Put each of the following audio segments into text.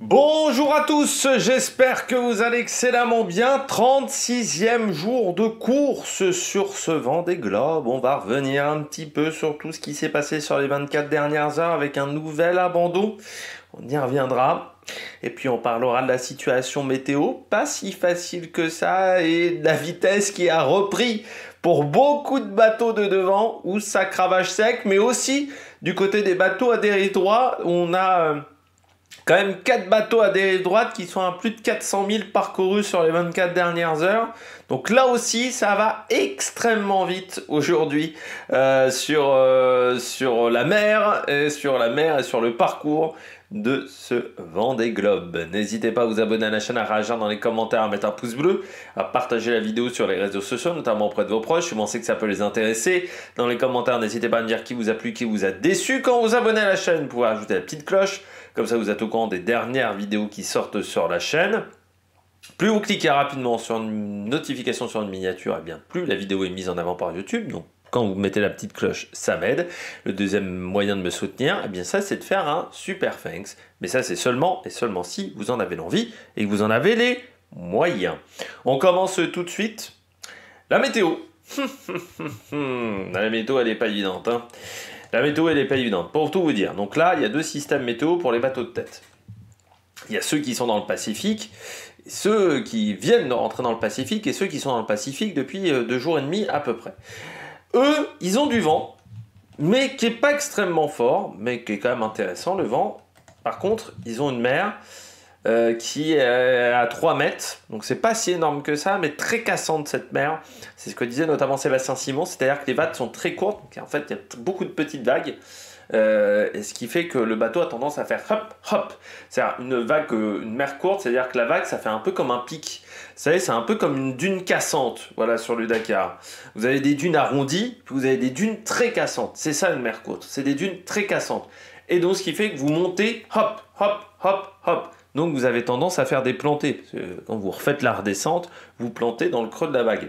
Bonjour à tous, j'espère que vous allez excellemment bien. 36e jour de course sur ce Vendée Globe. On va revenir un petit peu sur tout ce qui s'est passé sur les 24 dernières heures avec un nouvel abandon. On y reviendra. Et puis on parlera de la situation météo, pas si facile que ça, et de la vitesse qui a repris pour beaucoup de bateaux de devant où ça cravache sec, mais aussi du côté des bateaux à dérive droite, on a quand même 4 bateaux à dérive droite qui sont à plus de 400 000 parcourus sur les 24 dernières heures. Donc là aussi, ça va extrêmement vite aujourd'hui sur la mer et sur le parcours de ce Vendée Globe. N'hésitez pas à vous abonner à la chaîne, à réagir dans les commentaires, à mettre un pouce bleu, à partager la vidéo sur les réseaux sociaux, notamment auprès de vos proches, si vous pensez que ça peut les intéresser. Dans les commentaires, n'hésitez pas à me dire qui vous a plu, qui vous a déçu. Quand vous abonnez à la chaîne, vous pouvez ajouter la petite cloche, comme ça vous êtes au courant des dernières vidéos qui sortent sur la chaîne. Plus vous cliquez rapidement sur une notification sur une miniature, et bien plus la vidéo est mise en avant par YouTube. Donc quand vous mettez la petite cloche, ça m'aide. Le deuxième moyen de me soutenir, eh bien ça c'est de faire un super thanks. Mais ça c'est seulement et seulement si vous en avez l'envie et que vous en avez les moyens. On commence tout de suite. La météo. La météo elle n'est pas évidente. La météo elle n'est pas évidente. Pour tout vous dire. Donc là il y a deux systèmes météo pour les bateaux de tête. Il y a ceux qui sont dans le Pacifique, ceux qui viennent de rentrer dans le Pacifique et ceux qui sont dans le Pacifique depuis 2 jours et demi à peu près. Eux, ils ont du vent, mais qui n'est pas extrêmement fort, mais qui est quand même intéressant, le vent. Par contre, ils ont une mer qui est à 3 mètres, donc c'est pas si énorme que ça, mais très cassante cette mer. C'est ce que disait notamment Sébastien Simon, c'est-à-dire que les vagues sont très courtes, donc en fait il y a beaucoup de petites vagues. Et ce qui fait que le bateau a tendance à faire hop, hop. C'est-à-dire une mer courte, c'est-à-dire que la vague, ça fait un peu comme un pic. Vous savez, c'est un peu comme une dune cassante, voilà, sur le Dakar. Vous avez des dunes arrondies, puis vous avez des dunes très cassantes. C'est ça une mer courte, c'est des dunes très cassantes. Et donc, ce qui fait que vous montez, hop, hop, hop, hop. Donc, vous avez tendance à faire des plantées. Parce que quand vous refaites la redescente, vous plantez dans le creux de la vague.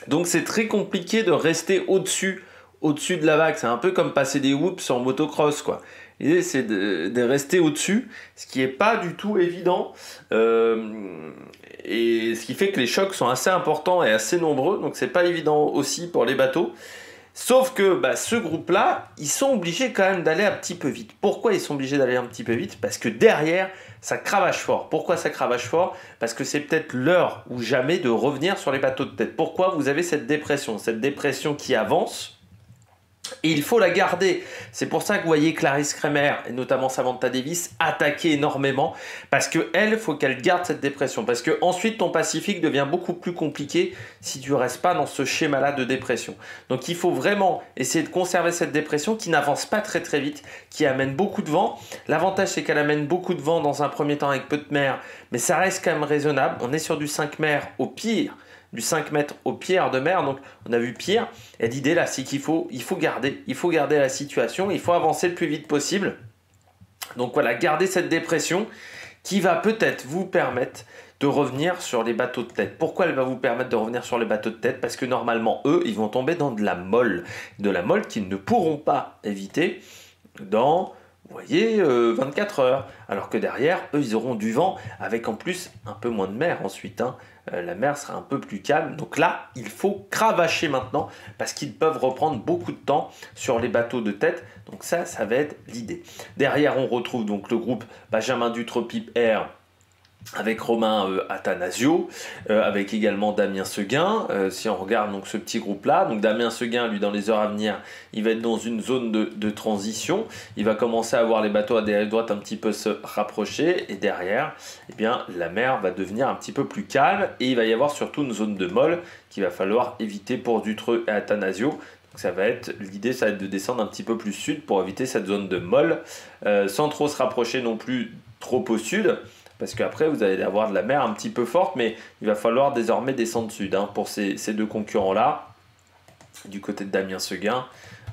Donc, c'est très compliqué de rester au-dessus de la vague. C'est un peu comme passer des whoops en motocross, quoi. L'idée, c'est de rester au-dessus, ce qui n'est pas du tout évident. Et ce qui fait que les chocs sont assez importants et assez nombreux. Donc, c'est pas évident aussi pour les bateaux. Sauf que ce groupe-là, ils sont obligés quand même d'aller un petit peu vite. Pourquoi ils sont obligés d'aller un petit peu vite? Parce que derrière, ça cravache fort. Pourquoi ça cravache fort? Parce que c'est peut-être l'heure ou jamais de revenir sur les bateaux de tête. Pourquoi vous avez cette dépression? Cette dépression qui avance. Et il faut la garder. C'est pour ça que vous voyez Clarisse Kremer et notamment Samantha Davis attaquer énormément, parce qu'elle, il faut qu'elle garde cette dépression, parce que ensuite ton Pacifique devient beaucoup plus compliqué si tu ne restes pas dans ce schéma-là de dépression. Donc il faut vraiment essayer de conserver cette dépression qui n'avance pas très très vite, qui amène beaucoup de vent. L'avantage c'est qu'elle amène beaucoup de vent dans un premier temps avec peu de mer, mais ça reste quand même raisonnable. On est sur du 5 mers au pire, du 5 mètres au pierre de mer, donc on a vu pire. Et l'idée là, c'est qu'il faut garder la situation, il faut avancer le plus vite possible. Donc voilà, garder cette dépression qui va peut-être vous permettre de revenir sur les bateaux de tête. Pourquoi elle va vous permettre de revenir sur les bateaux de tête? Parce que normalement, eux, ils vont tomber dans de la molle qu'ils ne pourront pas éviter dans, vous voyez, 24 heures. Alors que derrière, eux, ils auront du vent avec en plus un peu moins de mer ensuite. La mer sera un peu plus calme. Donc là, il faut cravacher maintenant parce qu'ils peuvent reprendre beaucoup de temps sur les bateaux de tête. Donc ça va être l'idée. Derrière, on retrouve donc le groupe Benjamin Dutreux-Pipe Air avec Romain Attanasio, avec également Damien Seguin. Si on regarde donc ce petit groupe-là, donc Damien Seguin, lui, dans les heures à venir, il va être dans une zone de transition. Il va commencer à voir les bateaux à dérive droite un petit peu se rapprocher. Et derrière, eh bien, la mer va devenir un petit peu plus calme. Et il va y avoir surtout une zone de molle qu'il va falloir éviter pour Dutreux et Attanasio. L'idée, ça va être de descendre un petit peu plus sud pour éviter cette zone de molle, sans trop se rapprocher non plus trop au sud. Parce qu'après, vous allez avoir de la mer un petit peu forte, mais il va falloir désormais descendre sud pour ces deux concurrents-là. Du côté de Damien Seguin,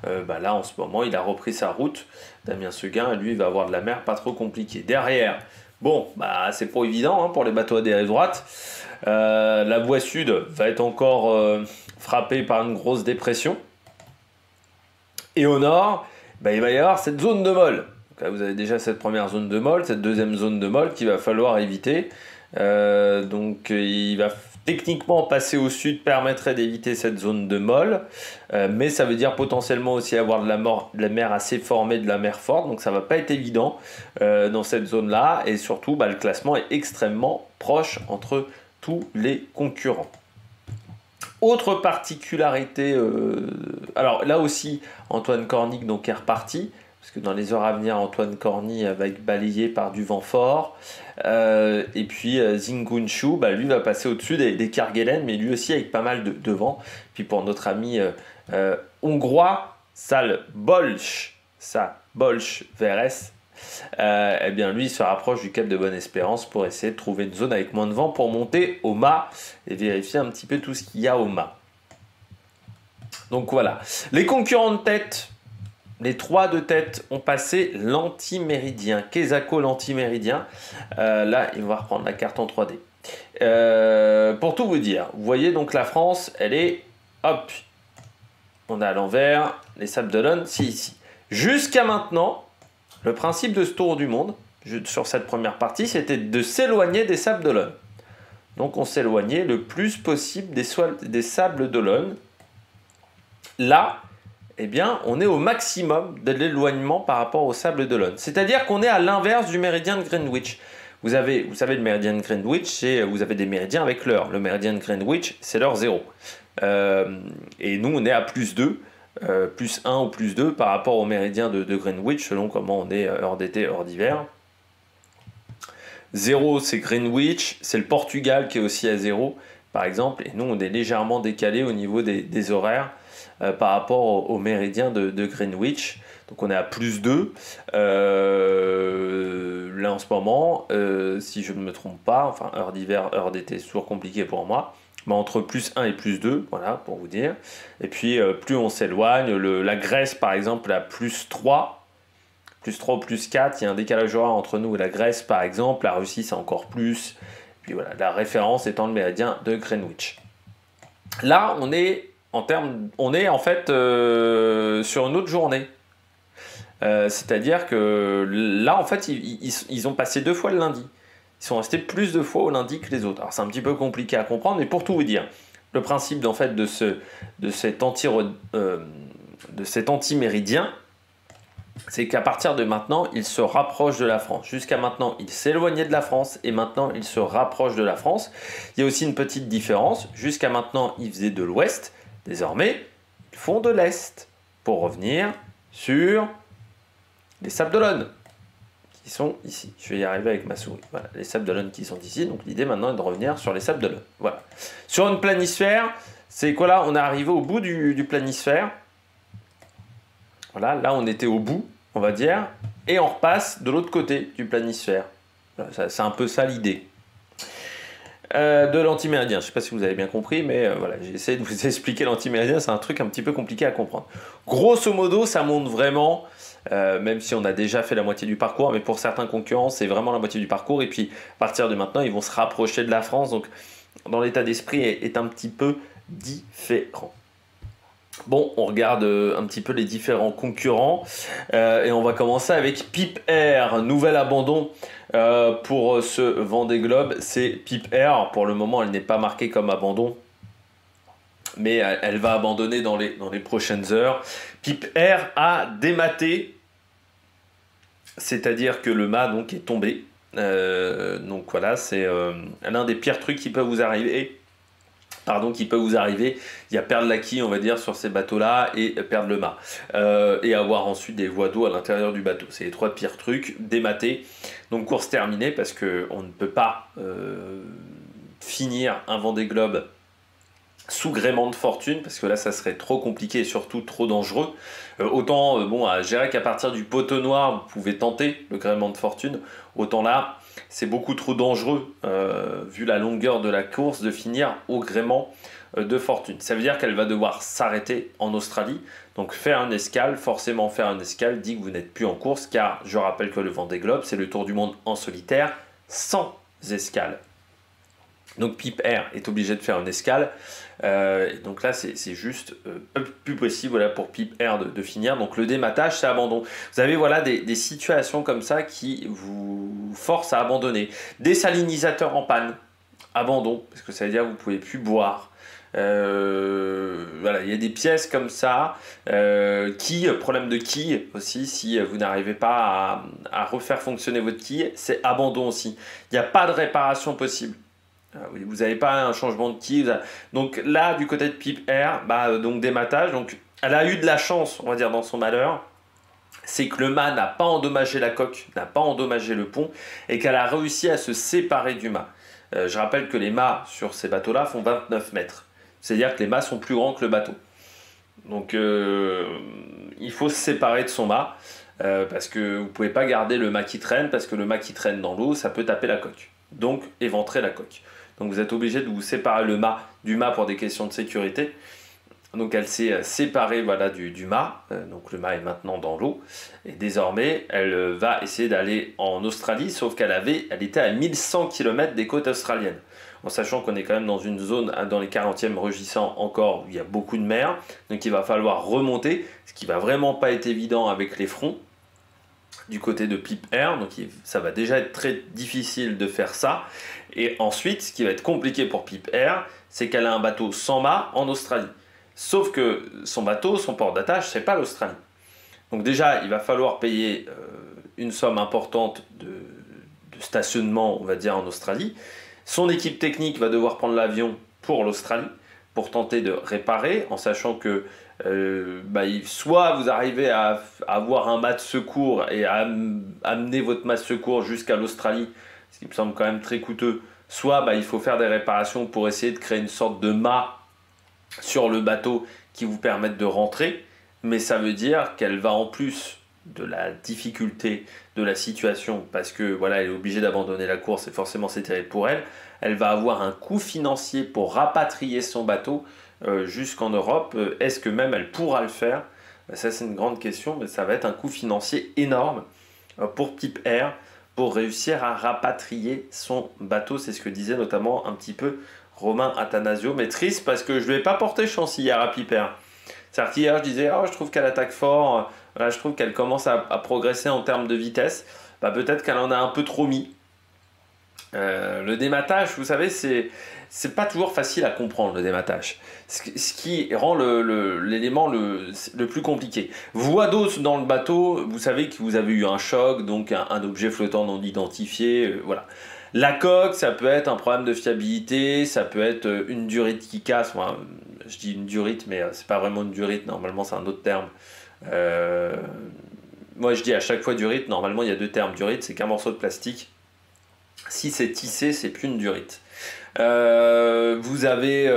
là, en ce moment, il a repris sa route. Damien Seguin, lui, il va avoir de la mer pas trop compliquée. Derrière, c'est pas évident pour les bateaux à dérive droite. La voie sud va être encore frappée par une grosse dépression. Et au nord, il va y avoir cette zone de molle. Donc là, vous avez déjà cette première zone de molle, cette deuxième zone de molle qu'il va falloir éviter. Donc il va techniquement passer au sud permettrait d'éviter cette zone de molle, mais ça veut dire potentiellement aussi avoir de la mer assez formée, de la mer forte, donc ça va pas être évident dans cette zone là, et surtout le classement est extrêmement proche entre tous les concurrents. Autre particularité, alors là aussi Antoine Cornic donc est reparti, parce que dans les heures à venir Antoine Cornic va être balayé par du vent fort, et puis Zingunshu, lui va passer au-dessus des Kerguelen, mais lui aussi avec pas mal de vent. Puis pour notre ami hongrois, Szabolcs Veres, eh bien lui se rapproche du cap de Bonne-Espérance pour essayer de trouver une zone avec moins de vent pour monter au mât et vérifier un petit peu tout ce qu'il y a au mât. Donc voilà, les concurrents de tête, les 3 de tête ont passé l'antiméridien, Quesaco l'antiméridien. Là, il va reprendre la carte en 3D. Pour tout vous dire, vous voyez donc la France, elle est, hop, on a à l'envers, les Sables d'Olonne, c'est ici. Jusqu'à maintenant, le principe de ce tour du monde, sur cette première partie, c'était de s'éloigner des Sables d'Olonne. Donc on s'éloignait le plus possible des Sables d'Olonne. Là, eh bien, on est au maximum de l'éloignement par rapport aux Sables d'Olonne. C'est-à-dire qu'on est à l'inverse du méridien de Greenwich. Vous savez, le méridien de Greenwich, vous avez des méridiens avec l'heure. Le méridien de Greenwich, c'est l'heure 0. Et nous, on est à plus 2, plus 1 ou plus 2 par rapport au méridien de Greenwich, selon comment on est heure d'été, heure d'hiver. 0, c'est Greenwich, c'est le Portugal qui est aussi à 0, par exemple. Et nous, on est légèrement décalé au niveau des horaires par rapport au méridien de Greenwich. Donc on est à plus 2 là en ce moment, si je ne me trompe pas, enfin heure d'hiver, heure d'été, c'est toujours compliqué pour moi, mais entre plus 1 et plus 2, voilà pour vous dire. Et puis plus on s'éloigne, la Grèce par exemple à plus 3 ou plus 4, il y a un décalage horaire entre nous et la Grèce par exemple, la Russie c'est encore plus, puis voilà, la référence étant le méridien de Greenwich. Là on est en fait sur une autre journée. C'est-à-dire que là, en fait, ils ont passé 2 fois le lundi. Ils sont restés plus de fois au lundi que les autres. Alors, c'est un petit peu compliqué à comprendre, mais pour tout vous dire, le principe en fait, de cet antiméridien, c'est qu'à partir de maintenant, il se rapproche de la France. Jusqu'à maintenant, il s'éloignait de la France et maintenant, il se rapproche de la France. Il y a aussi une petite différence. Jusqu'à maintenant, il faisait de l'ouest. Désormais, ils font de l'est pour revenir sur les Sables d'Olonne qui sont ici. Je vais y arriver avec ma souris. Voilà, les Sables d'Olonne qui sont ici. Donc l'idée maintenant est de revenir sur les Sables d'Olonne. Voilà. Sur une planisphère, c'est quoi là? On est arrivé au bout du planisphère. Voilà, là on était au bout, on va dire, et on repasse de l'autre côté du planisphère. Voilà, c'est un peu ça l'idée. De l'antiméridien. Je ne sais pas si vous avez bien compris, mais voilà, j'ai essayé de vous expliquer l'antiméridien, c'est un truc un petit peu compliqué à comprendre. Grosso modo, ça monte vraiment, même si on a déjà fait la moitié du parcours, mais pour certains concurrents, c'est vraiment la moitié du parcours, et puis à partir de maintenant, ils vont se rapprocher de la France, donc dans l'état d'esprit est un petit peu différent. Bon, on regarde un petit peu les différents concurrents et on va commencer avec Pip Air, nouvel abandon pour ce Vendée Globe, c'est Pip Air. Pour le moment, elle n'est pas marquée comme abandon, mais elle va abandonner dans les prochaines heures. Pip Air a dématé, c'est-à-dire que le mât donc, est tombé. Donc voilà, c'est l'un des pires trucs qui peuvent vous arriver. Il y a perdre la quille, on va dire, sur ces bateaux-là et perdre le mât. Et avoir ensuite des voies d'eau à l'intérieur du bateau. C'est les 3 pires trucs, démater. Donc course terminée parce qu'on ne peut pas finir un Vendée Globe sous gréement de fortune, parce que là ça serait trop compliqué et surtout trop dangereux. Autant, à gérer qu'à partir du poteau noir, vous pouvez tenter le gréement de fortune, autant là, c'est beaucoup trop dangereux, vu la longueur de la course, de finir au gréement de fortune. Ça veut dire qu'elle va devoir s'arrêter en Australie, donc faire une escale, forcément faire une escale dit que vous n'êtes plus en course, car je rappelle que le Vendée Globe, c'est le tour du monde en solitaire, sans escale. Donc Pip Air est obligé de faire une escale. Et donc là, c'est juste plus possible voilà, pour Pip Air de finir. Donc le dématage, c'est abandon. Vous avez voilà, des situations comme ça qui vous forcent à abandonner. Désalinisateurs en panne, abandon, parce que ça veut dire que vous ne pouvez plus boire. Voilà, il y a des pièces comme ça, problème de quille aussi, si vous n'arrivez pas à refaire fonctionner votre quille, c'est abandon aussi. Il n'y a pas de réparation possible. Oui, vous n'avez pas un changement de quille. Donc là, du côté de Pip Air, donc dématage. Donc elle a eu de la chance, on va dire, dans son malheur. C'est que le mât n'a pas endommagé la coque, n'a pas endommagé le pont, et qu'elle a réussi à se séparer du mât. Je rappelle que les mâts sur ces bateaux-là font 29 mètres. C'est-à-dire que les mâts sont plus grands que le bateau. Donc il faut se séparer de son mât, parce que vous ne pouvez pas garder le mât qui traîne, parce que le mât qui traîne dans l'eau, ça peut taper la coque. Donc éventrer la coque. Donc vous êtes obligé de vous séparer le mât du mât pour des questions de sécurité. Donc elle s'est séparée voilà, du mât, donc le mât est maintenant dans l'eau, et désormais elle va essayer d'aller en Australie, sauf elle était à 1100 km des côtes australiennes, en sachant qu'on est quand même dans une zone dans les 40e rugissants encore où il y a beaucoup de mer, donc il va falloir remonter, ce qui va vraiment pas être évident avec les fronts du côté de Pip Air, donc ça va déjà être très difficile de faire ça. Et ensuite, ce qui va être compliqué pour Pip Air, c'est qu'elle a un bateau sans mât en Australie. Sauf que son bateau, son port d'attache, c'est pas l'Australie. Donc déjà, il va falloir payer une somme importante de stationnement, on va dire, en Australie. Son équipe technique va devoir prendre l'avion pour l'Australie, pour tenter de réparer, en sachant que soit vous arrivez à avoir un mât de secours et à amener votre mât de secours jusqu'à l'Australie, ce qui me semble quand même très coûteux, soit il faut faire des réparations pour essayer de créer une sorte de mât sur le bateau qui vous permette de rentrer, mais ça veut dire qu'elle va en plus de la difficulté de la situation, parce que voilà, elle est obligée d'abandonner la course et forcément c'est terrible pour elle, elle va avoir un coût financier pour rapatrier son bateau jusqu'en Europe. Est-ce que même elle pourra le faire? Ça c'est une grande question, mais ça va être un coût financier énorme pour Pip Air pour réussir à rapatrier son bateau. C'est ce que disait notamment un petit peu Romain Attanasio, mais triste parce que je ne lui ai pas porté chance hier à Pip Air. C'est-à-dire qu'hier je disais je trouve qu'elle attaque fort, là, je trouve qu'elle commence à progresser en termes de vitesse. Peut-être qu'elle en a un peu trop mis. Le dématage, vous savez, c'est pas toujours facile à comprendre, le dématage. Ce qui rend l'élément le plus compliqué. Voie d'eau dans le bateau, vous savez que vous avez eu un choc, donc un objet flottant non identifié, voilà. La coque, ça peut être un problème de fiabilité, ça peut être une durite qui casse. Enfin, je dis une durite, mais c'est pas vraiment une durite, normalement c'est un autre terme. Moi je dis à chaque fois durite, normalement il y a deux termes. Durite, c'est qu'un morceau de plastique. Si c'est tissé, c'est plus une durite. Vous avez,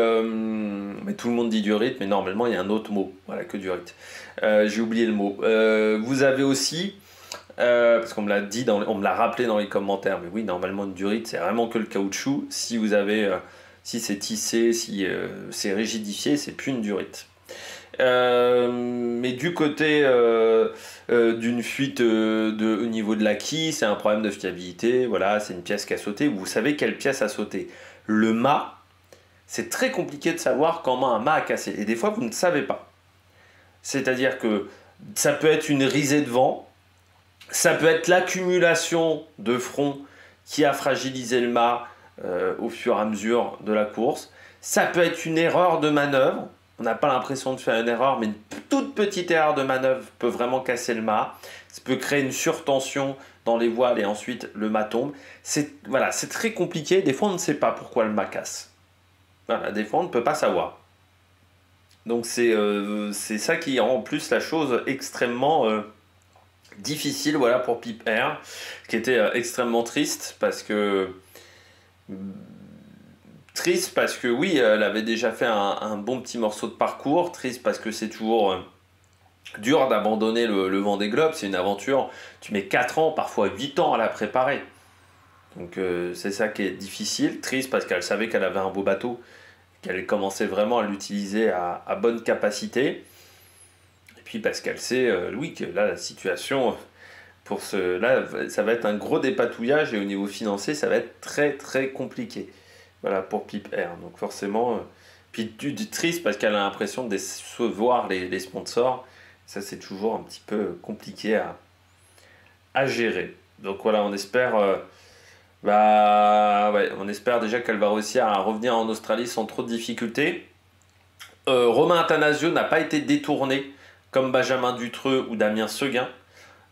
mais tout le monde dit durite, mais normalement il y a un autre mot, voilà, que durite. J'ai oublié le mot. Vous avez aussi, parce qu'on me l'a dit, on me l'a rappelé dans les commentaires, mais oui, normalement une durite, c'est vraiment que le caoutchouc. Si vous avez, si c'est tissé, si c'est rigidifié, c'est plus une durite. Mais du côté d'une fuite au niveau de la quille, c'est un problème de fiabilité. Voilà, c'est une pièce qui a sauté. Vous savez quelle pièce a sauté? Le mât, c'est très compliqué de savoir comment un mât a cassé. Et des fois, vous ne savez pas. C'est-à-dire que ça peut être une risée de vent, ça peut être l'accumulation de front qui a fragilisé le mât au fur et à mesure de la course. Ça peut être une erreur de manœuvre. On n'a pas l'impression de faire une erreur, mais une toute petite erreur de manœuvre peut vraiment casser le mât. Ça peut créer une surtension dans les voiles et ensuite le mât tombe. C'est très compliqué. Des fois, on ne sait pas pourquoi le mât casse. Voilà, des fois, on ne peut pas savoir. Donc, c'est ça qui rend en plus la chose extrêmement difficile, voilà, pour Pip Air, qui était extrêmement triste parce que oui, elle avait déjà fait un bon petit morceau de parcours. Triste parce que c'est toujours dur d'abandonner le Vendée Globe. C'est une aventure, tu mets 4 ans, parfois 8 ans à la préparer. Donc c'est ça qui est difficile. Triste parce qu'elle savait qu'elle avait un beau bateau, qu'elle commençait vraiment à l'utiliser à bonne capacité. Et puis parce qu'elle sait, oui, que là, la situation, là, ça va être un gros dépatouillage et au niveau financier, ça va être très très compliqué. Voilà, pour Pip Air. Donc forcément, puis du triste parce qu'elle a l'impression de décevoir les sponsors. Ça, c'est toujours un petit peu compliqué à gérer. Donc voilà, on espère, bah, ouais, on espère déjà qu'elle va réussir à revenir en Australie sans trop de difficultés. Romain Athanasio n'a pas été détourné comme Benjamin Dutreux ou Damien Seguin.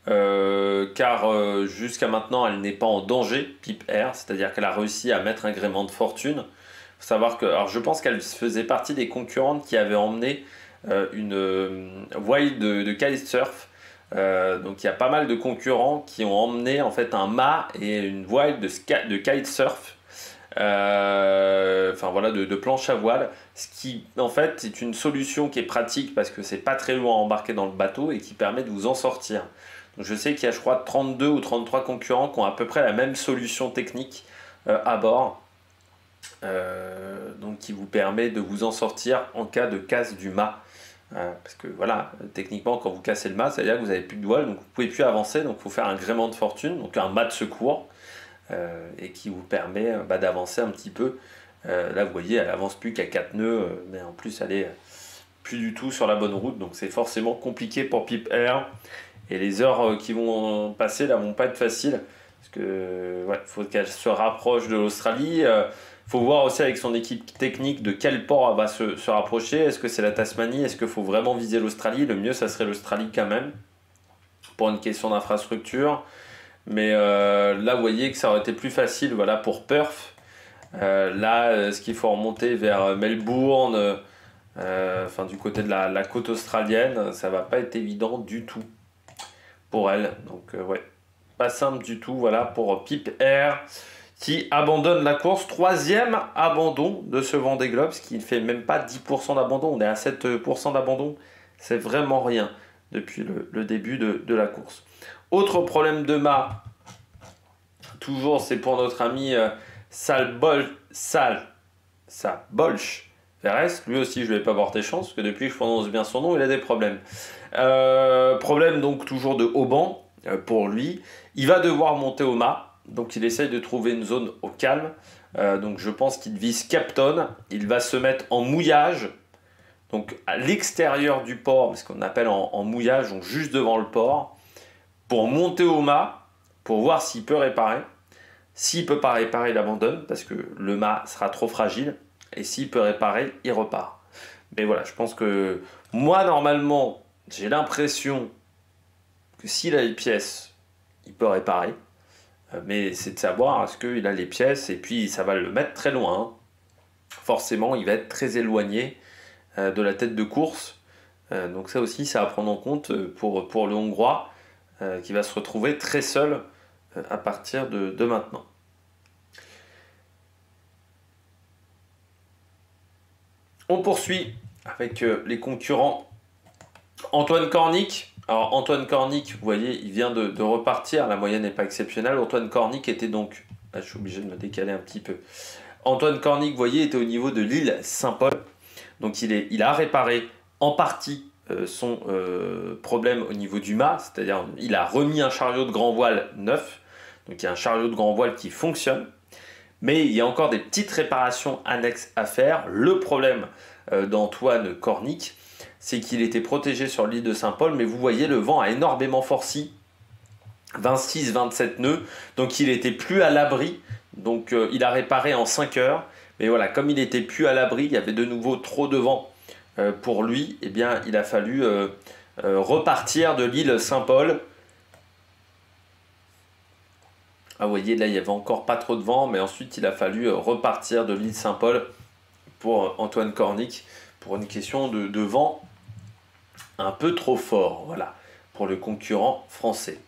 Car jusqu'à maintenant elle n'est pas en danger, Pip Air, c'est-à-dire qu'elle a réussi à mettre un gréement de fortune. Faut savoir que, alors je pense qu'elle faisait partie des concurrentes qui avaient emmené une voile de kitesurf. Donc il y a pas mal de concurrents qui ont emmené en fait un mât et une voile de kitesurf. Enfin voilà, de planche à voile, ce qui en fait est une solution qui est pratique parce que c'est pas très loin à embarquer dans le bateau et qui permet de vous en sortir. Donc, je sais qu'il y a je crois 32 ou 33 concurrents qui ont à peu près la même solution technique à bord, donc qui vous permet de vous en sortir en cas de casse du mât. Parce que voilà, techniquement quand vous cassez le mât, ça veut dire que vous n'avez plus de voile, donc vous ne pouvez plus avancer, donc il faut faire un gréement de fortune, donc un mât de secours. Et qui vous permet d'avancer un petit peu. Là, vous voyez, elle avance plus qu'à 4 nœuds, mais en plus, elle est plus du tout sur la bonne route, donc c'est forcément compliqué pour Pip Air. Et les heures qui vont passer là vont pas être faciles, parce que ouais, faut qu'elle se rapproche de l'Australie. Faut voir aussi avec son équipe technique de quel port elle va se rapprocher. Est-ce que c'est la Tasmanie? Est-ce qu'il faut vraiment viser l'Australie? Le mieux, ça serait l'Australie quand même, pour une question d'infrastructure. Mais là, vous voyez que ça aurait été plus facile, voilà, pour Perth. Là, ce qu'il faut remonter vers Melbourne, enfin du côté de la côte australienne, ça va pas être évident du tout pour elle. Donc ouais, pas simple du tout, voilà, pour Pip Air qui abandonne la course. Troisième abandon de ce Vendée Globe, ce qui ne fait même pas 10% d'abandon. On est à 7% d'abandon. C'est vraiment rien depuis le début de la course. Autre problème de mât, toujours c'est pour notre ami Bolch Verres. Lui aussi je ne vais pas porter chance, parce que depuis que je prononce bien son nom, il a des problèmes. Problème donc toujours de haubans pour lui. Il va devoir monter au mât, donc il essaye de trouver une zone au calme. Donc je pense qu'il vise Capton. Il va se mettre en mouillage, donc à l'extérieur du port, ce qu'on appelle en mouillage, donc juste devant le port, pour monter au mât, pour voir s'il peut réparer. S'il ne peut pas réparer, il abandonne, parce que le mât sera trop fragile. Et s'il peut réparer, il repart. Mais voilà, je pense que moi, normalement, j'ai l'impression que s'il a les pièces, il peut réparer. Mais c'est de savoir, est-ce qu'il a les pièces, et puis ça va le mettre très loin. Hein. Forcément, il va être très éloigné de la tête de course. Donc ça aussi, ça à prendre en compte pour le Hongrois. Qui va se retrouver très seul à partir de maintenant. On poursuit avec les concurrents. Antoine Cornic. Alors Antoine Cornic, vous voyez, il vient de repartir. La moyenne n'est pas exceptionnelle. Antoine Cornic était donc... Là, je suis obligé de me décaler un petit peu. Antoine Cornic, vous voyez, était au niveau de l'île Saint-Paul. Donc il a réparé en partie son problème au niveau du mât, c'est-à-dire il a remis un chariot de grand voile neuf, donc il y a un chariot de grand voile qui fonctionne, mais il y a encore des petites réparations annexes à faire. Le problème d'Antoine Cornic, c'est qu'il était protégé sur l'île de Saint-Paul, mais vous voyez, le vent a énormément forci, 26-27 nœuds, donc il était plus à l'abri, donc il a réparé en 5 heures, mais voilà, comme il était plus à l'abri, il y avait de nouveau trop de vent pour lui, eh bien, il a fallu repartir de l'île Saint-Paul. Ah, vous voyez, là, il n'y avait encore pas trop de vent, mais ensuite, il a fallu repartir de l'île Saint-Paul pour Antoine Cornic, pour une question de vent un peu trop fort, voilà, pour le concurrent français.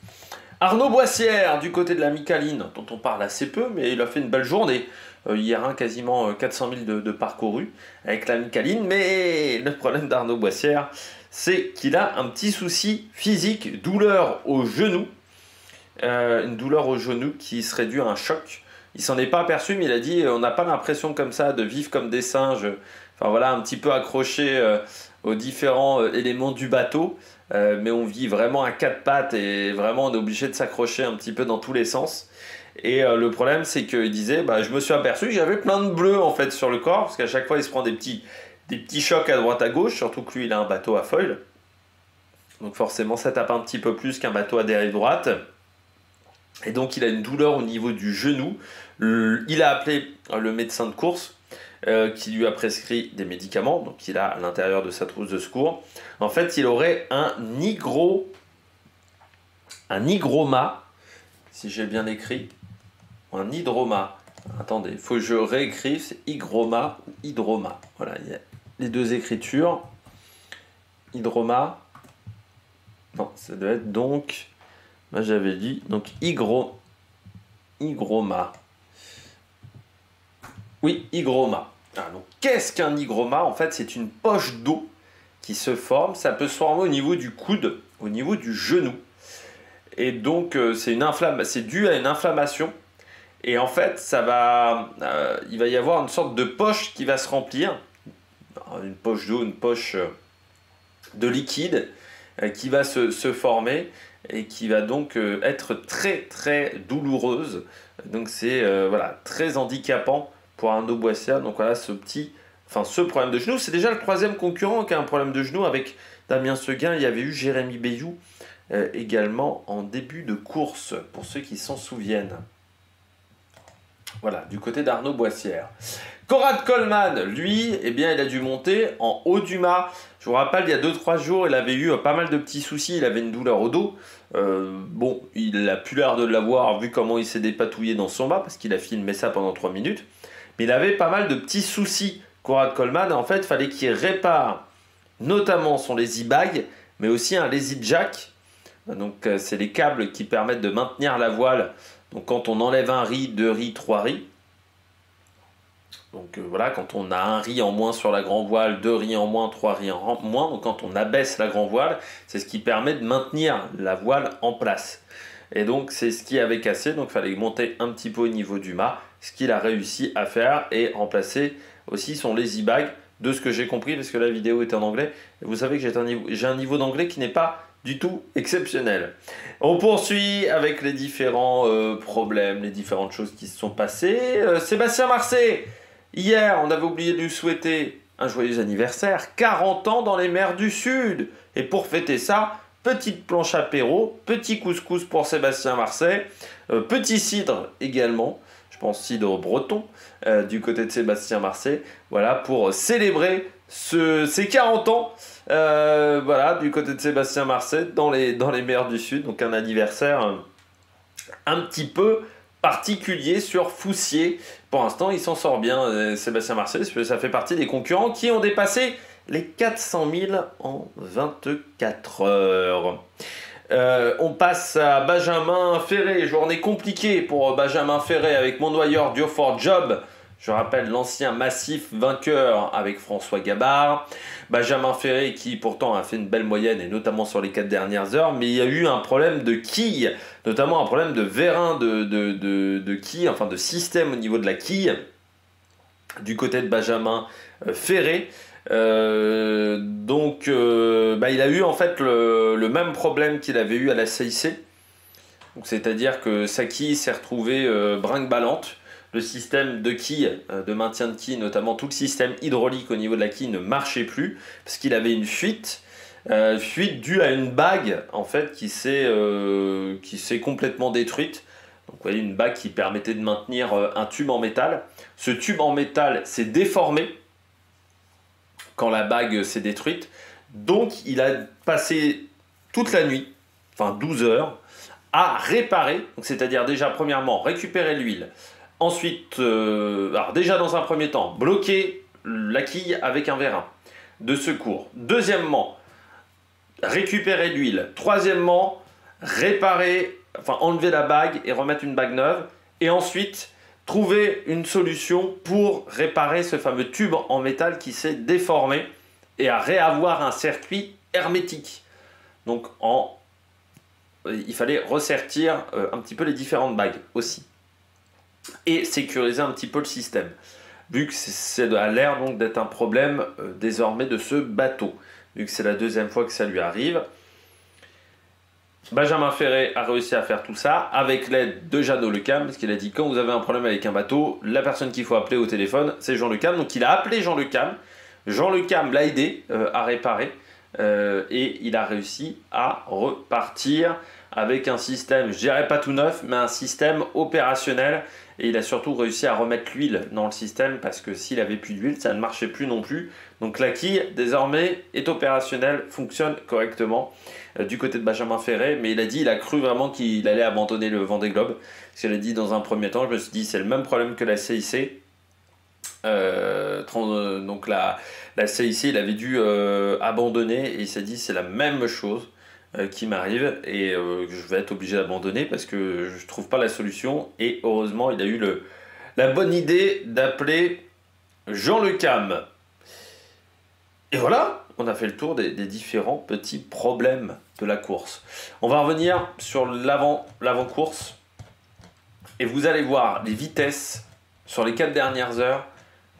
Arnaud Boissière, du côté de la Micaline, dont on parle assez peu, mais il a fait une belle journée. Hier, quasiment 400 000 de parcourus avec la Micaline. Mais le problème d'Arnaud Boissière, c'est qu'il a un petit souci physique, douleur au genou. Une douleur au genou qui serait due à un choc. Il s'en est pas aperçu, mais il a dit on n'a pas l'impression comme ça de vivre comme des singes. Enfin voilà, un petit peu accroché aux différents éléments du bateau. Mais on vit vraiment à quatre pattes et vraiment on est obligé de s'accrocher un petit peu dans tous les sens. Et le problème, c'est qu'il disait, bah, je me suis aperçu que j'avais plein de bleus en fait sur le corps, parce qu'à chaque fois, il se prend des petits chocs à droite à gauche, surtout que lui, il a un bateau à foil. Donc forcément, ça tape un petit peu plus qu'un bateau à dérive droite. Et donc, il a une douleur au niveau du genou. Il a appelé le médecin de course qui lui a prescrit des médicaments. Donc, il a à l'intérieur de sa trousse de secours. En fait, il aurait un hygroma, si j'ai bien écrit. Un hydroma. Attendez, il faut que je réécrive. C'est hygroma ou hydroma. Voilà, il y a les deux écritures. Hydroma. Non, ça doit être donc... Moi j'avais dit, donc hygroma. Oui, hygroma. Ah, donc qu'est-ce qu'un hygroma? En fait, c'est une poche d'eau qui se forme. Ça peut se former au niveau du coude, au niveau du genou. Et donc, c'est dû à une inflammation. Et en fait, il va y avoir une sorte de poche qui va se remplir. Une poche d'eau, une poche de liquide qui va se former et qui va donc être très très douloureuse. Donc c'est voilà, très handicapant pour Arnaud Boissière. Donc voilà ce problème de genou. C'est déjà le troisième concurrent qui a un problème de genou avec Damien Seguin. Il y avait eu Jérémy Bayou également en début de course, pour ceux qui s'en souviennent. Voilà, du côté d'Arnaud Boissière. Conrad Coleman, lui, eh bien, il a dû monter en haut du mât. Je vous rappelle, il y a 2-3 jours, il avait eu pas mal de petits soucis. Il avait une douleur au dos. Bon, il a plus l'air de l'avoir vu comment il s'est dépatouillé dans son mât, parce qu'il a filmé ça pendant 3 minutes. Mais il avait pas mal de petits soucis, Conrad Coleman. En fait, il fallait qu'il répare notamment son lazy bag, mais aussi un lazy jack. Donc, c'est les câbles qui permettent de maintenir la voile. Donc, quand on enlève un riz, 2 riz, 3 riz. Donc voilà, quand on a un riz en moins sur la grand voile, 2 riz en moins, 3 riz en moins, donc quand on abaisse la grand voile, c'est ce qui permet de maintenir la voile en place. Et donc c'est ce qui avait cassé, donc il fallait monter un petit peu au niveau du mât, ce qu'il a réussi à faire et remplacer aussi son lazy bag, de ce que j'ai compris, parce que la vidéo était en anglais. Et vous savez que j'ai un niveau d'anglais qui n'est pas du tout exceptionnel. On poursuit avec les différents problèmes, les différentes choses qui se sont passées. Sébastien Marcet, hier, on avait oublié de lui souhaiter un joyeux anniversaire, 40 ans dans les mers du Sud. Et pour fêter ça, petite planche apéro, petit couscous pour Sébastien Marcet, petit cidre également, je pense cidre breton, du côté de Sébastien Marcet, voilà, pour célébrer ses 40 ans, voilà, du côté de Sébastien Marcet, dans les mers du Sud, donc un anniversaire un petit peu particulier sur Foussier. Pour l'instant, il s'en sort bien, Sébastien Marcet, parce que ça fait partie des concurrents qui ont dépassé les 400 000 en 24 heures. On passe à Benjamin Ferré. Journée compliquée pour Benjamin Ferré avec mon noyeur Diofort Job. Je rappelle l'ancien massif vainqueur avec François Gabard. Benjamin Ferré qui pourtant a fait une belle moyenne et notamment sur les 4 dernières heures. Mais il y a eu un problème de quille, notamment un problème de vérin de quille, enfin de système au niveau de la quille du côté de Benjamin Ferré. Il a eu en fait le même problème qu'il avait eu à la CIC. C'est-à-dire que sa quille s'est retrouvée brinque-ballante. Le système de quille, de maintien de quille, notamment tout le système hydraulique au niveau de la quille ne marchait plus parce qu'il avait une fuite due à une bague en fait qui s'est complètement détruite. Donc vous voyez une bague qui permettait de maintenir un tube en métal. Ce tube en métal s'est déformé quand la bague s'est détruite. Donc il a passé toute la nuit, enfin 12 heures, à réparer. C'est-à-dire déjà premièrement récupérer l'huile. Ensuite, alors déjà dans un premier temps, bloquer la quille avec un vérin de secours. Deuxièmement, récupérer l'huile. Troisièmement, enlever la bague et remettre une bague neuve. Et ensuite, trouver une solution pour réparer ce fameux tube en métal qui s'est déformé et à réavoir un circuit hermétique. Donc il fallait ressertir un petit peu les différentes bagues aussi. Et sécuriser un petit peu le système, vu que c'est à l'air donc d'être un problème désormais de ce bateau, vu que c'est la deuxième fois que ça lui arrive. Benjamin Ferré a réussi à faire tout ça avec l'aide de Jeannot Lecam, parce qu'il a dit quand vous avez un problème avec un bateau, la personne qu'il faut appeler au téléphone, c'est Jean Lecam. Donc il a appelé Jean Lecam. Jean Lecam l'a aidé à réparer et il a réussi à repartir avec un système, je dirais pas tout neuf, mais un système opérationnel. Et il a surtout réussi à remettre l'huile dans le système parce que s'il avait plus d'huile, ça ne marchait plus non plus. Donc la quille, désormais, est opérationnelle, fonctionne correctement du côté de Benjamin Ferré. Mais il a dit, il a cru vraiment qu'il allait abandonner le Vendée Globe. Parce qu'il a dit dans un premier temps, je me suis dit, c'est le même problème que la CIC. Donc la CIC, il avait dû abandonner et il s'est dit, c'est la même chose qui m'arrive et je vais être obligé d'abandonner parce que je trouve pas la solution. Et heureusement, il a eu la bonne idée d'appeler Jean Lecam. Et voilà, on a fait le tour des différents petits problèmes de la course. On va revenir sur l'avant-course et vous allez voir les vitesses sur les 4 dernières heures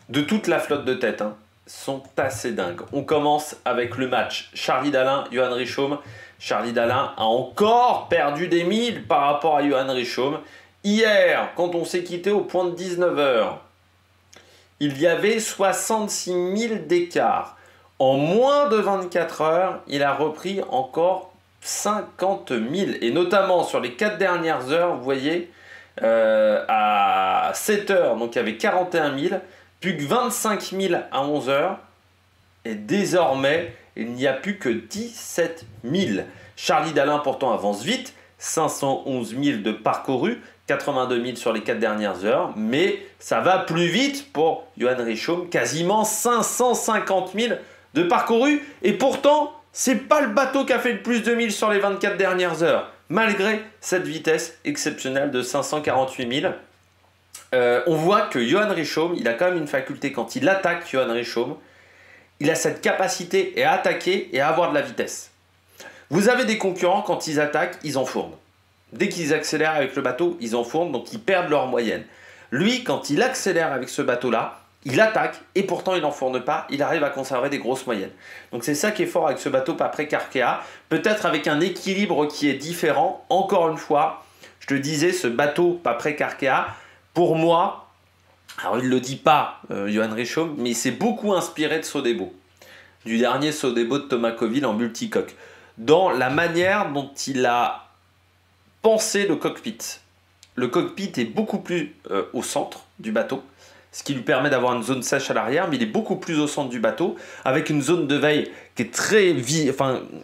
de toute la flotte de tête sont assez dingues. On commence avec le match Charlie Dalin, Johan Richomme. Charlie Dalin a encore perdu des milles par rapport à Johan Richomme. Hier, quand on s'est quitté au point de 19h, il y avait 66 000 d'écart. En moins de 24 heures, il a repris encore 50 000. Et notamment sur les 4 dernières heures, vous voyez, à 7 heures, donc il y avait 41 000, plus que 25 000 à 11 heures. Et désormais, il n'y a plus que 17 000. Charlie Dalin pourtant avance vite, 511 000 de parcouru, 82 000 sur les 4 dernières heures, mais ça va plus vite pour Johan Richomme, quasiment 550 000 de parcouru, et pourtant, c'est pas le bateau qui a fait le plus de 1000 sur les 24 dernières heures, malgré cette vitesse exceptionnelle de 548 000. On voit que Johan Richomme, il a quand même une faculté, quand il attaque Johan Richomme, il a cette capacité à attaquer et à avoir de la vitesse. Vous avez des concurrents, quand ils attaquent, ils enfournent. Dès qu'ils accélèrent avec le bateau, ils enfournent, donc ils perdent leur moyenne. Lui, quand il accélère avec ce bateau-là, il attaque et pourtant il n'enfourne pas, il arrive à conserver des grosses moyennes. Donc c'est ça qui est fort avec ce bateau Paprec Arkea, peut-être avec un équilibre qui est différent. Encore une fois, je te disais, ce bateau Paprec Arkea, pour moi, alors il ne le dit pas, Johan Richomme, mais il s'est beaucoup inspiré de Sodebo, du dernier Sodebo de Thomas Coville en multicoque, dans la manière dont il a pensé le cockpit. Le cockpit est beaucoup plus au centre du bateau, ce qui lui permet d'avoir une zone sèche à l'arrière, mais il est beaucoup plus au centre du bateau, avec une zone de veille qui est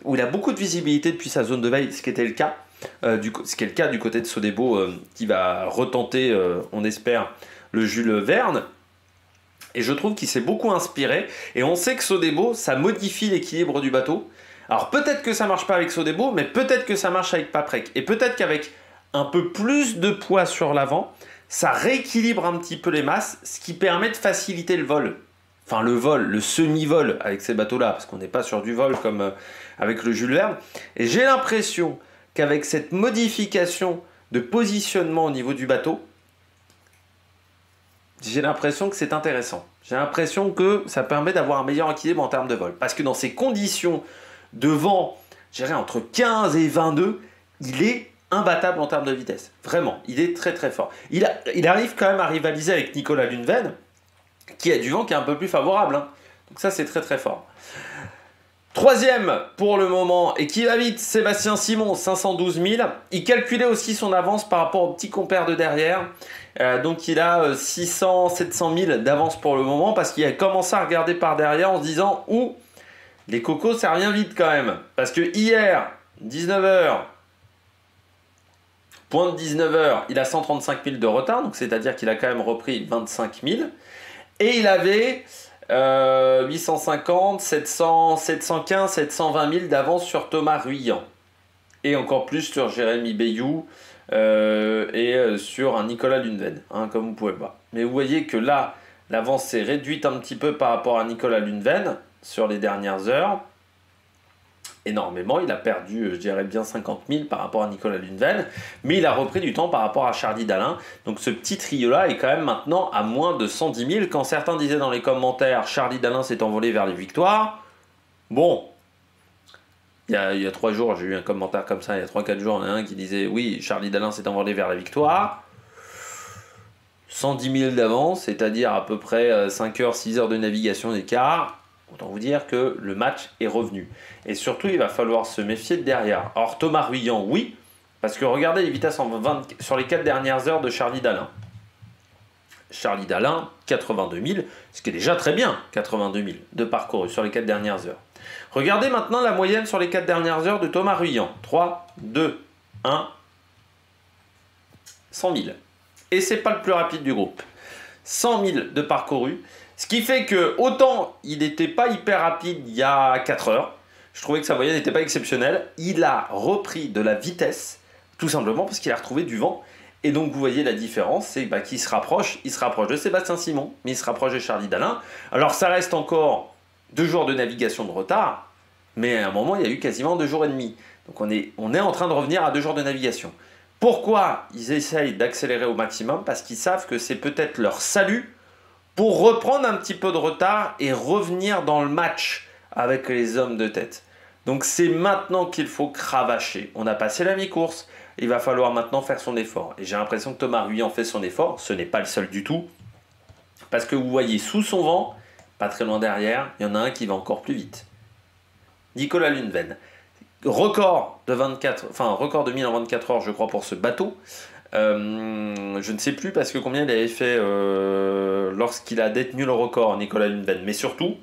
où il a beaucoup de visibilité depuis sa zone de veille, ce qui était le cas, ce qui est le cas du côté de Sodebo, qui va retenter, on espère, le Jules Verne. Et je trouve qu'il s'est beaucoup inspiré. Et on sait que Sodebo, ça modifie l'équilibre du bateau. Alors peut-être que ça marche pas avec Sodebo, mais peut-être que ça marche avec Paprec. Et peut-être qu'avec un peu plus de poids sur l'avant, ça rééquilibre un petit peu les masses, ce qui permet de faciliter le vol. Enfin le vol, le semi-vol avec ces bateaux-là, parce qu'on n'est pas sur du vol comme avec le Jules Verne. Et j'ai l'impression qu'avec cette modification de positionnement au niveau du bateau, j'ai l'impression que c'est intéressant. J'ai l'impression que ça permet d'avoir un meilleur équilibre en termes de vol. Parce que dans ces conditions de vent, je dirais entre 15 et 22, il est imbattable en termes de vitesse. Vraiment, il est très très fort. Il arrive quand même à rivaliser avec Nicolas Luneven, qui a du vent qui est un peu plus favorable. Donc ça, c'est très très fort. Troisième pour le moment, et qui va vite, Sébastien Simon, 512 000. Il calculait aussi son avance par rapport au petit compère de derrière. Donc il a 600, 700 000 d'avance pour le moment, parce qu'il a commencé à regarder par derrière en se disant « Ouh, les cocos, ça revient vite quand même ». Parce que hier, 19h, point de 19h, il a 135 000 de retard, donc c'est-à-dire qu'il a quand même repris 25 000. Et il avait 850, 700, 715, 720 000 d'avance sur Thomas Ruyant. Et encore plus sur Jérémy Bayou et sur un Nicolas Luneven, comme vous pouvez voir. Mais vous voyez que là, l'avance s'est réduite un petit peu par rapport à Nicolas Luneven sur les dernières heures. Énormément, il a perdu, je dirais bien 50 000 par rapport à Nicolas Luneven, mais il a repris du temps par rapport à Charlie Dalin. Donc ce petit trio-là est quand même maintenant à moins de 110 000. Quand certains disaient dans les commentaires, Charlie Dalin s'est envolé vers les victoires, bon, Il y a 3 jours, j'ai eu un commentaire comme ça, il y a 3-4 jours, il y en a un qui disait oui, Charlie Dalin s'est envolé vers la victoire. 110 000 d'avance, c'est-à-dire à peu près 5 heures, 6 heures de navigation d'écart. Autant vous dire que le match est revenu. Et surtout, il va falloir se méfier de derrière. Alors Thomas Ruyant, oui, parce que regardez les vitesses sur les 4 dernières heures de Charlie Dalin. Charlie Dalin, 82 000, ce qui est déjà très bien, 82 000 de parcouru sur les 4 dernières heures. Regardez maintenant la moyenne sur les 4 dernières heures de Thomas Ruyant. 3, 2, 1, 100 000. Et c'est pas le plus rapide du groupe. 100 000 de parcouru. Ce qui fait que, autant il n'était pas hyper rapide il y a 4 heures, je trouvais que sa moyenne n'était pas exceptionnelle, il a repris de la vitesse, tout simplement parce qu'il a retrouvé du vent. Et donc vous voyez la différence, c'est qu'il se rapproche de Sébastien Simon, mais il se rapproche de Charlie Dalin. Alors ça reste encore 2 jours de navigation de retard, mais à un moment il y a eu quasiment 2 jours et demi. Donc on est en train de revenir à 2 jours de navigation. Pourquoi ils essayent d'accélérer au maximum? Parce qu'ils savent que c'est peut-être leur salut pour reprendre un petit peu de retard et revenir dans le match avec les hommes de tête. Donc c'est maintenant qu'il faut cravacher. On a passé la mi-course, il va falloir maintenant faire son effort. Et j'ai l'impression que Thomas Ruyant fait son effort, ce n'est pas le seul du tout. Parce que vous voyez, sous son vent, pas très loin derrière, il y en a un qui va encore plus vite. Nicolas Lundven. Record de 1000 en 24 heures, je crois, pour ce bateau. Je ne sais plus parce que combien il avait fait lorsqu'il a détenu le record, Nicolas Lundven. Mais surtout,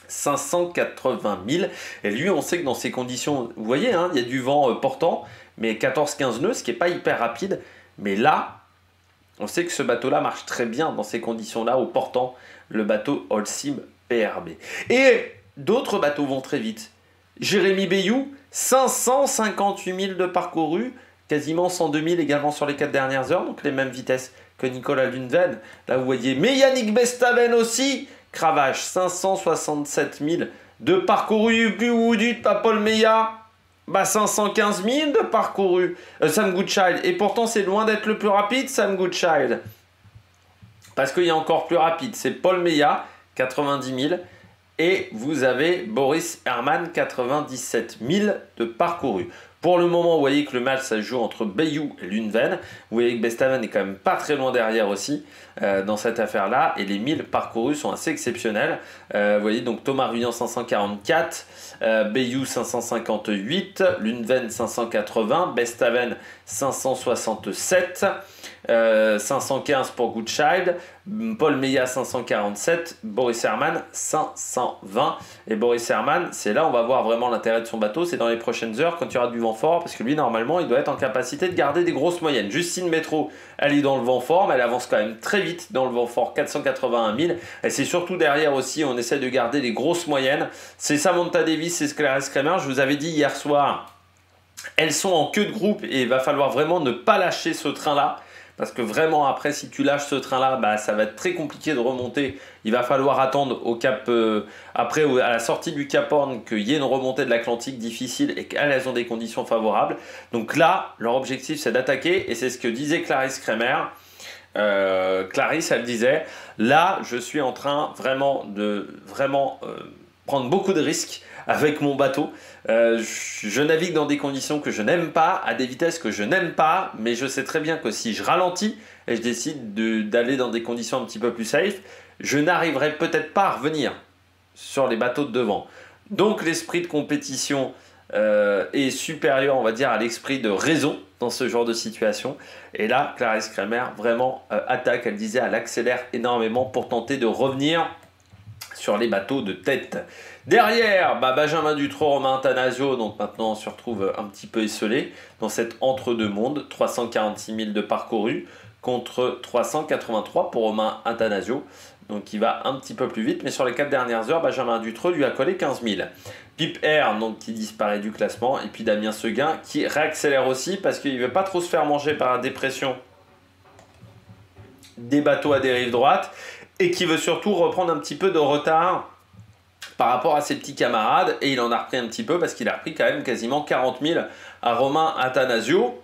580 000. Et lui, on sait que dans ces conditions, vous voyez, hein, il y a du vent portant, mais 14-15 nœuds, ce qui n'est pas hyper rapide. Mais là, on sait que ce bateau-là marche très bien dans ces conditions-là, au portant, le bateau Holcim PRB. Et d'autres bateaux vont très vite. Jérémy Bayou, 558 000 de parcouru, quasiment 102 000 également sur les 4 dernières heures, donc les mêmes vitesses que Nicolas Lundven. Là, vous voyez, mais Yannick Bestaven aussi, cravache, 567 000 de parcouru. Puis vous dites, pas Paul Meillat, 515 000 de parcouru. Sam Goodchild, et pourtant c'est loin d'être le plus rapide, Sam Goodchild. Parce qu'il y a encore plus rapide, c'est Paul Meillat, 90 000. Et vous avez Boris Herrmann, 97 000 de parcouru. Pour le moment, vous voyez que le match, ça se joue entre Bayou et Lundven. Vous voyez que Bestaven est quand même pas très loin derrière aussi dans cette affaire-là. Et les 1000 parcourus sont assez exceptionnels. Vous voyez donc Thomas Ruyant 544, Bayou 558, Lundven 580, Bestaven 567. 515 pour Goodchild, Paul Meillat 547, Boris Herrmann 520. Et Boris Herrmann, c'est là on va voir vraiment l'intérêt de son bateau, c'est dans les prochaines heures quand il y aura du vent fort, parce que lui normalement il doit être en capacité de garder des grosses moyennes. Justine Métro, elle est dans le vent fort, mais elle avance quand même très vite dans le vent fort, 481 000. Et c'est surtout derrière aussi, on essaie de garder des grosses moyennes. C'est Samantha Davis et Clarisse Kramer, je vous avais dit hier soir, elles sont en queue de groupe et il va falloir vraiment ne pas lâcher ce train-là. Parce que vraiment après si tu lâches ce train là, ça va être très compliqué de remonter. Il va falloir attendre au cap après à la sortie du Cap Horn qu'il y ait une remontée de l'Atlantique difficile et qu'elles ont des conditions favorables. Donc là leur objectif c'est d'attaquer et c'est ce que disait Clarisse Kramer. Clarisse elle disait là je suis en train vraiment de prendre beaucoup de risques avec mon bateau. Je navigue dans des conditions que je n'aime pas, à des vitesses que je n'aime pas, mais je sais très bien que si je ralentis et je décide d'aller dans des conditions un petit peu plus safe, je n'arriverai peut-être pas à revenir sur les bateaux de devant. Donc l'esprit de compétition est supérieur, on va dire, à l'esprit de raison dans ce genre de situation. Et là, Clarisse Kramer vraiment attaque, elle disait, elle accélère énormément pour tenter de revenir sur les bateaux de tête. Derrière, Benjamin Dutrot, Romain Attanasio, donc maintenant on se retrouve un petit peu esselé dans cet entre-deux mondes, 346 000 de parcouru contre 383 pour Romain Attanasio, donc il va un petit peu plus vite, mais sur les 4 dernières heures, Benjamin Dutrot lui a collé 15 000. Pip Air, donc qui disparaît du classement, et puis Damien Seguin qui réaccélère aussi parce qu'il ne veut pas trop se faire manger par la dépression des bateaux à dérive droite, et qui veut surtout reprendre un petit peu de retard par rapport à ses petits camarades, et il en a repris un petit peu parce qu'il a repris quand même quasiment 40 000 à Romain Attanasio,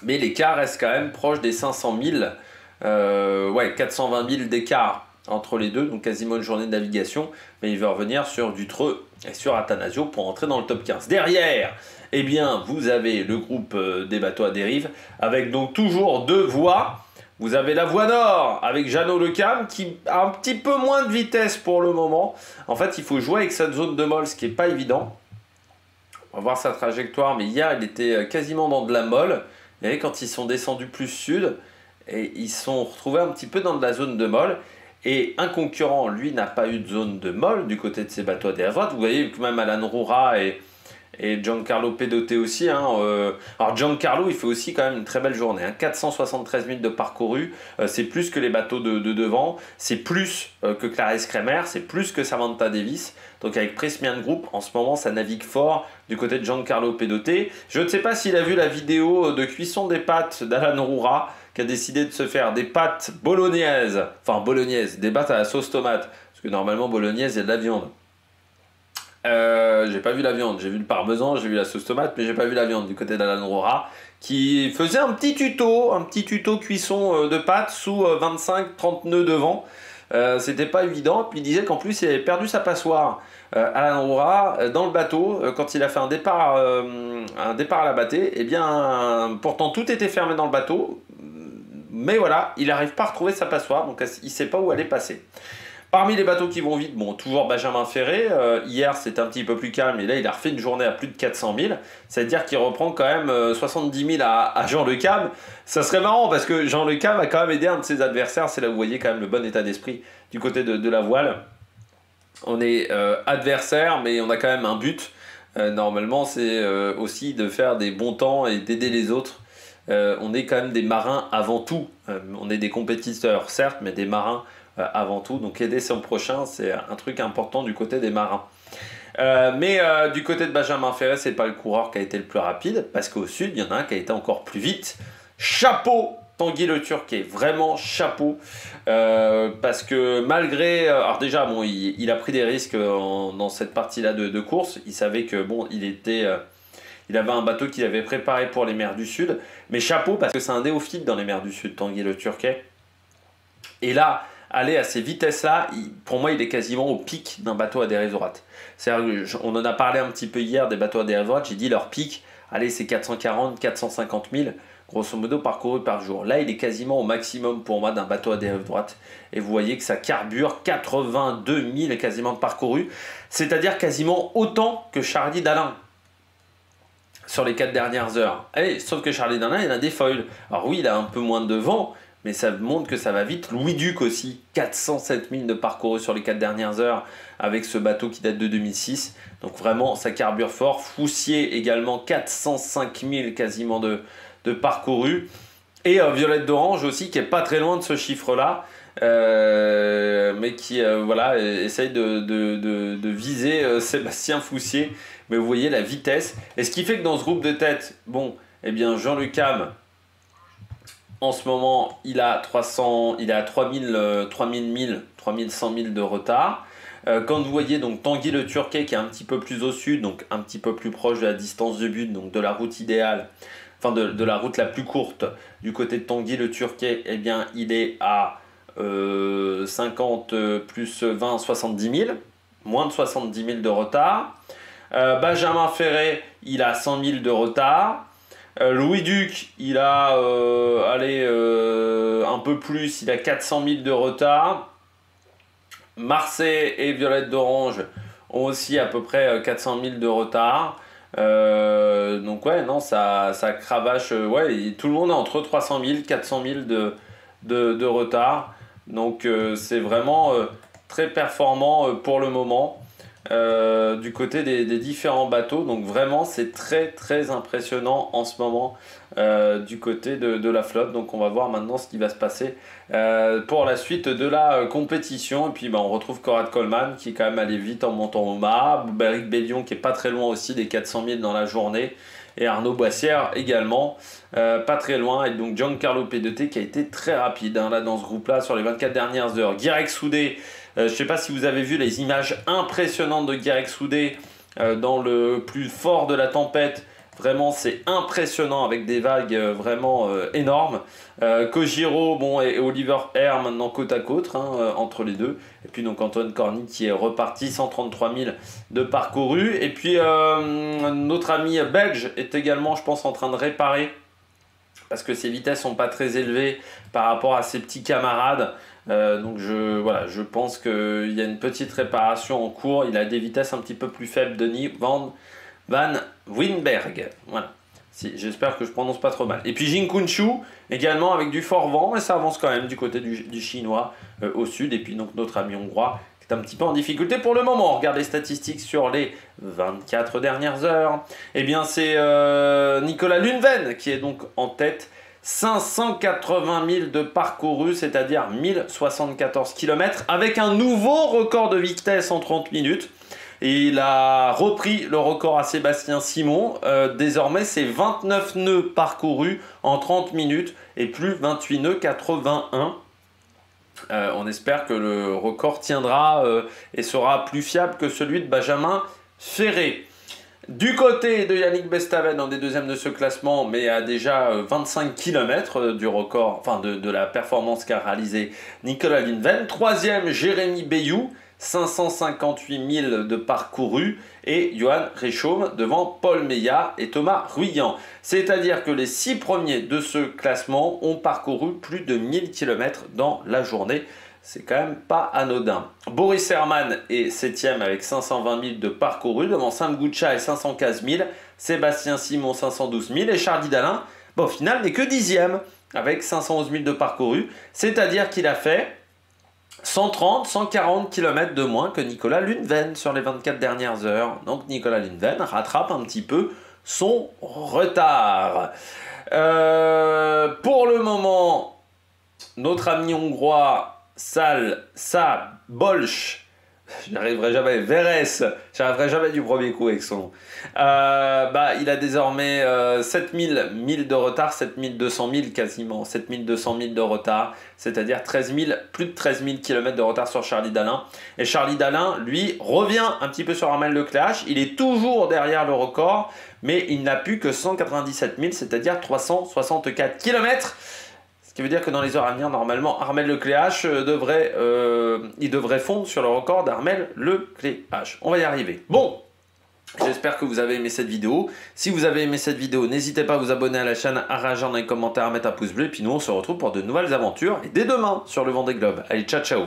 mais l'écart reste quand même proche des 500 000, 420 000 d'écart entre les deux, donc quasiment une journée de navigation, mais il veut revenir sur Dutreux et sur Atanasio pour entrer dans le top 15. Derrière, eh bien, vous avez le groupe des bateaux à dérive, avec donc toujours deux voies. Vous avez la voie nord avec Jeannot Le Cam qui a un petit peu moins de vitesse pour le moment. En fait, il faut jouer avec cette zone de molle, ce qui n'est pas évident. On va voir sa trajectoire, mais hier, il était quasiment dans de la molle. Vous voyez, quand ils sont descendus plus sud, et ils se sont retrouvés un petit peu dans de la zone de molle. Et un concurrent, lui, n'a pas eu de zone de molle du côté de ses bateaux à dérive droite. Vous voyez que même Alan Roura et Giancarlo Pedote aussi. Alors Giancarlo, il fait aussi quand même une très belle journée. 473 000 de parcouru, c'est plus que les bateaux de devant, c'est plus que Clarence Kremer, c'est plus que Samantha Davis. Donc avec Prysmian Group, en ce moment, ça navigue fort du côté de Giancarlo Pedote. Je ne sais pas s'il a vu la vidéo de cuisson des pâtes d'Alan Roura, qui a décidé de se faire des pâtes bolognaises, des pâtes à la sauce tomate, parce que normalement bolognaise, il y a de la viande. J'ai pas vu la viande, j'ai vu le parmesan, j'ai vu la sauce tomate, mais j'ai pas vu la viande du côté d'Alan Roura, qui faisait un petit tuto cuisson de pâtes sous 25-30 nœuds de vent. C'était pas évident, puis il disait qu'en plus il avait perdu sa passoire. Alan Roura, dans le bateau, quand il a fait un départ à la bâtée, eh bien, pourtant tout était fermé dans le bateau, mais voilà, il n'arrive pas à retrouver sa passoire, donc il ne sait pas où aller passer. Parmi les bateaux qui vont vite, bon, toujours Benjamin Ferré. Hier, c'était un petit peu plus calme, et là, il a refait une journée à plus de 400 000. C'est-à-dire qu'il reprend quand même 70 000 à Jean Le Cam. Ça serait marrant, parce que Jean Le Cam a quand même aidé un de ses adversaires. C'est là où vous voyez quand même le bon état d'esprit du côté de la voile. On est adversaire, mais on a quand même un but. Normalement, c'est aussi de faire des bons temps et d'aider les autres. On est quand même des marins avant tout. On est des compétiteurs, certes, mais des marins avant tout. Donc aider son prochain, c'est un truc important du côté des marins. Mais du côté de Benjamin Ferré, c'est pas le coureur qui a été le plus rapide, parce qu'au sud, il y en a un qui a été encore plus vite. Chapeau Tanguy Le Turquet, vraiment chapeau, parce que malgré... alors déjà, bon, il a pris des risques dans cette partie-là de course. Il savait que, bon, il avait un bateau qu'il avait préparé pour les mers du Sud. Mais chapeau, parce que c'est un néophyte dans les mers du Sud, Tanguy Le Turquet. Et là, aller à ces vitesses-là, pour moi, il est quasiment au pic d'un bateau à dérive droite. On en a parlé un petit peu hier des bateaux à dérive droite. J'ai dit leur pic, allez, c'est 440, 450 000, grosso modo, parcourus par jour. Là, il est quasiment au maximum pour moi d'un bateau à dérive droite. Et vous voyez que ça carbure 82 000 quasiment de parcourus. C'est-à-dire quasiment autant que Charlie Dalin sur les 4 dernières heures. Sauf que Charlie Dalin, il a des foils. Alors oui, il a un peu moins de vent, mais ça montre que ça va vite. Louis Duc aussi, 407 000 de parcours sur les 4 dernières heures avec ce bateau qui date de 2006. Donc vraiment, ça carbure fort. Foussier également, 405 000 quasiment de parcourus. Et Violette d'Orange aussi, qui est pas très loin de ce chiffre-là, mais qui voilà, essaye de viser Sébastien Foussier. Mais vous voyez la vitesse. Et ce qui fait que dans ce groupe de tête, bon, eh bien Jean Le Cam, en ce moment, il a 3000 000, 3100 000 de retard. Quand vous voyez donc Tanguy Le Turquet qui est un petit peu plus au sud, donc un petit peu plus proche de la distance de but, donc de la route idéale, enfin de la route la plus courte, du côté de Tanguy Le Turquet, eh bien il est à 50 plus 20, 70 000, moins de 70 000 de retard. Benjamin Ferré, il a 100 000 de retard. Louis Duc, il a un peu plus, il a 400 000 de retard. Marseille et Violette d'Orange ont aussi à peu près 400 000 de retard. Donc ouais, non, ça cravache. Ouais, tout le monde est entre 300 000 400 000 de retard. Donc c'est vraiment très performant pour le moment. Du côté des différents bateaux, donc vraiment c'est très très impressionnant en ce moment du côté de la flotte. Donc on va voir maintenant ce qui va se passer pour la suite de la compétition. Et puis on retrouve Conrad Coleman qui est quand même allé vite en montant au mât, Beric Bellion qui est pas très loin aussi des 400 000 dans la journée, et Arnaud Boissière également pas très loin. Et donc Giancarlo Pedote qui a été très rapide là dans ce groupe là sur les 24 dernières heures. Guirec Soudé, je ne sais pas si vous avez vu les images impressionnantes de Guirec Soudé dans le plus fort de la tempête, Vraiment, c'est impressionnant avec des vagues vraiment énormes. Kojiro bon, et Oliver Air maintenant côte à côte entre les deux. Et puis donc Antoine Corny qui est reparti, 133 000 de parcouru. Et puis notre ami belge est également, je pense, en train de réparer parce que ses vitesses sont pas très élevées par rapport à ses petits camarades. Donc je pense qu'il y a une petite réparation en cours. Il a des vitesses un petit peu plus faibles, Denis Van Winberg. Voilà. J'espère que je prononce pas trop mal. Et puis Jin Kunshu, également avec du fort vent, mais ça avance quand même du côté du chinois au sud. Et puis donc notre ami hongrois qui est un petit peu en difficulté pour le moment. On regarde les statistiques sur les 24 dernières heures. Eh bien c'est Nicolas Lundven qui est donc en tête. 580 000 de parcouru, c'est-à-dire 1074 km, avec un nouveau record de vitesse en 30 minutes. Et il a repris le record à Sébastien Simon. Désormais, c'est 29 nœuds parcourus en 30 minutes et plus 28 nœuds 81. On espère que le record tiendra et sera plus fiable que celui de Benjamin Ferré. Du côté de Yannick Bestaven, on est deuxième de ce classement, mais à déjà 25 km du record, enfin de la performance qu'a réalisé Nicolas Lundven. Troisième, Jérémy Bayou, 558 000 de parcouru, et Johan Réchaume devant Paul Meillat et Thomas Ruyant. C'est-à-dire que les 6 premiers de ce classement ont parcouru plus de 1000 km dans la journée. C'est quand même pas anodin. Boris Herrmann est 7ème avec 520 000 de parcouru, devant Sam Goucha et 515 000, Sébastien Simon 512 000 et Charlie Dalin, au final, n'est que 10e avec 511 000 de parcouru, c'est-à-dire qu'il a fait 130-140 km de moins que Nicolas Lundven sur les 24 dernières heures. Donc Nicolas Lundven rattrape un petit peu son retard. Pour le moment, notre ami hongrois Bolch, j'arriverai jamais, Veres, j'arriverai jamais du premier coup avec son nom. Il a désormais 7000 milles de retard, 7200 000 quasiment, 7200 000 de retard, c'est-à-dire plus de 13 000 km de retard sur Charlie Dalin. Et Charlie Dalin, lui, revient un petit peu sur Armel Lecléache, il est toujours derrière le record, mais il n'a plus que 197 000, c'est-à-dire 364 km. Ce qui veut dire que dans les heures à venir, normalement, Armel Lecléache devrait fondre sur le record d'Armel Lecléache. On va y arriver. Bon, j'espère que vous avez aimé cette vidéo. Si vous avez aimé cette vidéo, n'hésitez pas à vous abonner à la chaîne, à réagir dans les commentaires, à mettre un pouce bleu. Et puis nous, on se retrouve pour de nouvelles aventures. Et dès demain sur le Vendée Globe. Allez, ciao, ciao!